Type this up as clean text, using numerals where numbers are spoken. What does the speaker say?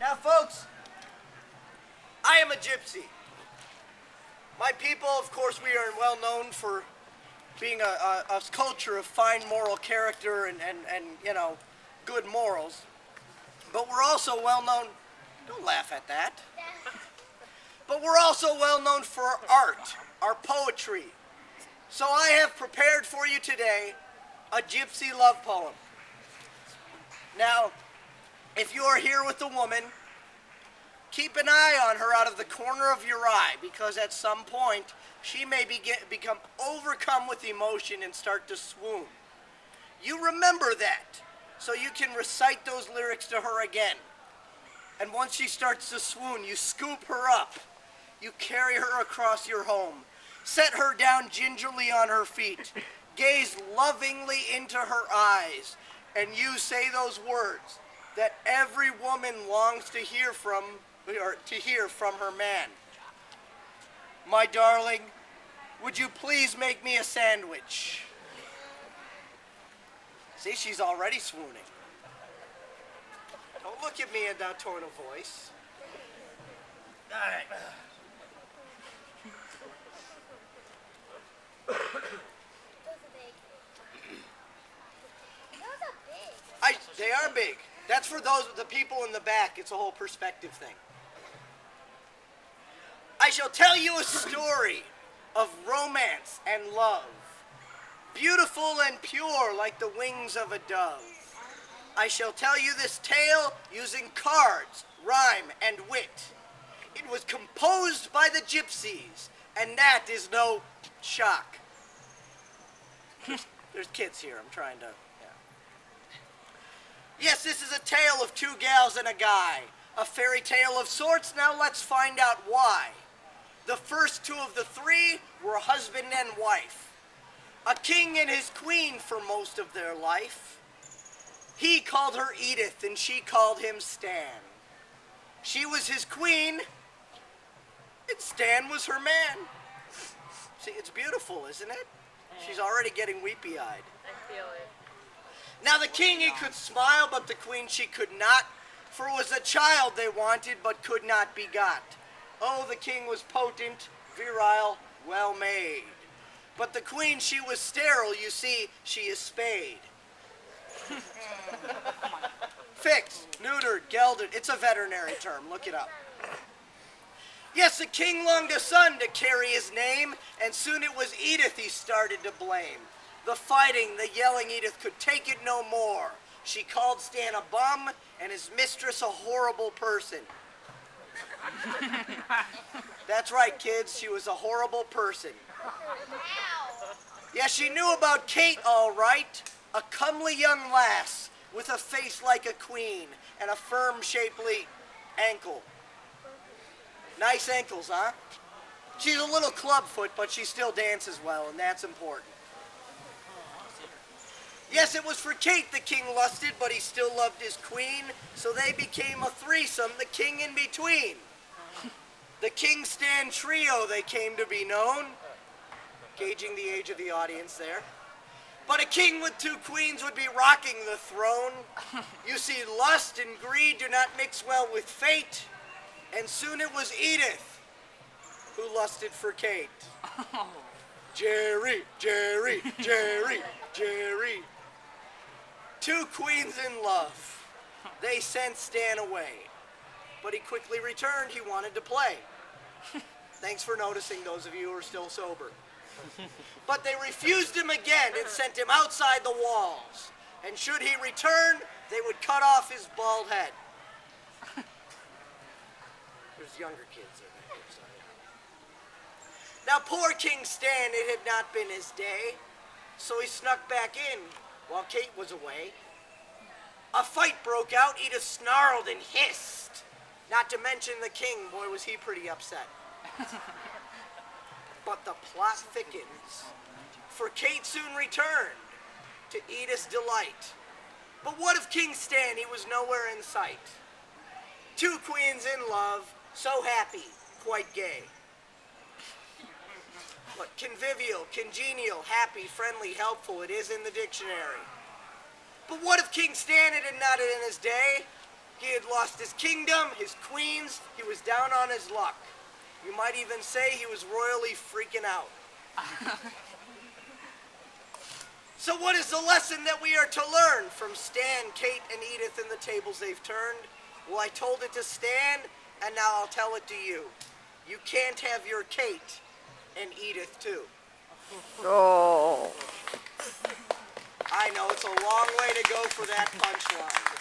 Now, folks, I am a gypsy. My people, of course, we are well known for being a culture of fine moral character and you know, good morals. But we're also well known, don't laugh at that, but we're also well known for our art, our poetry. So I have prepared for you today a gypsy love poem. Now, if you are here with a woman, keep an eye on her out of the corner of your eye, because at some point she may become overcome with emotion and start to swoon. You remember that, so you can recite those lyrics to her again. And once she starts to swoon, you scoop her up. You carry her across your home. Set her down gingerly on her feet. Gaze lovingly into her eyes. And you say those words that every woman longs to hear from her man. My darling, would you please make me a sandwich? See, she's already swooning. Don't look at me in that tone of voice. All right. They are big. That's for the people in the back. It's a whole perspective thing. I shall tell you a story of romance and love, beautiful and pure like the wings of a dove. I shall tell you this tale using cards, rhyme, and wit. It was composed by the Gypsies, and that is no shock. There's kids here. I'm trying to... Yes, this is a tale of two gals and a guy. A fairy tale of sorts. Now let's find out why. The first two of the three were husband and wife. A king and his queen for most of their life. He called her Edith and she called him Stan. She was his queen and Stan was her man. See, it's beautiful, isn't it? She's already getting weepy-eyed. I feel it. Now the king, he could smile, but the queen she could not, for it was a child they wanted, but could not be got. Oh, the king was potent, virile, well made. But the queen, she was sterile, you see, she is spayed. Fixed, neutered, gelded, it's a veterinary term, look it up. Yes, the king longed a son to carry his name, and soon it was Edith he started to blame. The fighting, the yelling, Edith could take it no more. She called Stan a bum and his mistress a horrible person. That's right, kids, she was a horrible person. Yeah, she knew about Kate all right, a comely young lass with a face like a queen and a firm, shapely ankle. Nice ankles, huh? She's a little clubfoot, but she still dances well, and that's important. Yes, it was for Kate the king lusted, but he still loved his queen, so they became a threesome, the king in between. The King Stan Trio, they came to be known, gauging the age of the audience there. But a king with two queens would be rocking the throne. You see, lust and greed do not mix well with fate, and soon it was Edith who lusted for Kate. Jerry, Jerry, Jerry, Jerry. Two queens in love. They sent Stan away. But he quickly returned. He wanted to play. Thanks for noticing, those of you who are still sober. But they refused him again and sent him outside the walls. And should he return, they would cut off his bald head. There's younger kids in there. Sorry. Now, poor King Stan, it had not been his day. So he snuck back in while Kate was away. A fight broke out. Edith snarled and hissed. Not to mention the king. Boy, was he pretty upset. But the plot thickens. For Kate soon returned, to Edith's delight. But what of King Stan? He was nowhere in sight. Two queens in love, so happy, quite gay. But convivial, congenial, happy, friendly, helpful, it is in the dictionary. But what if King Stan had not in his day? He had lost his kingdom, his queens, he was down on his luck. You might even say he was royally freaking out. So what is the lesson that we are to learn from Stan, Kate, and Edith and the tables they've turned? Well, I told it to Stan, and now I'll tell it to you. You can't have your Kate and Edith too. Oh. I know, it's a long way to go for that punchline.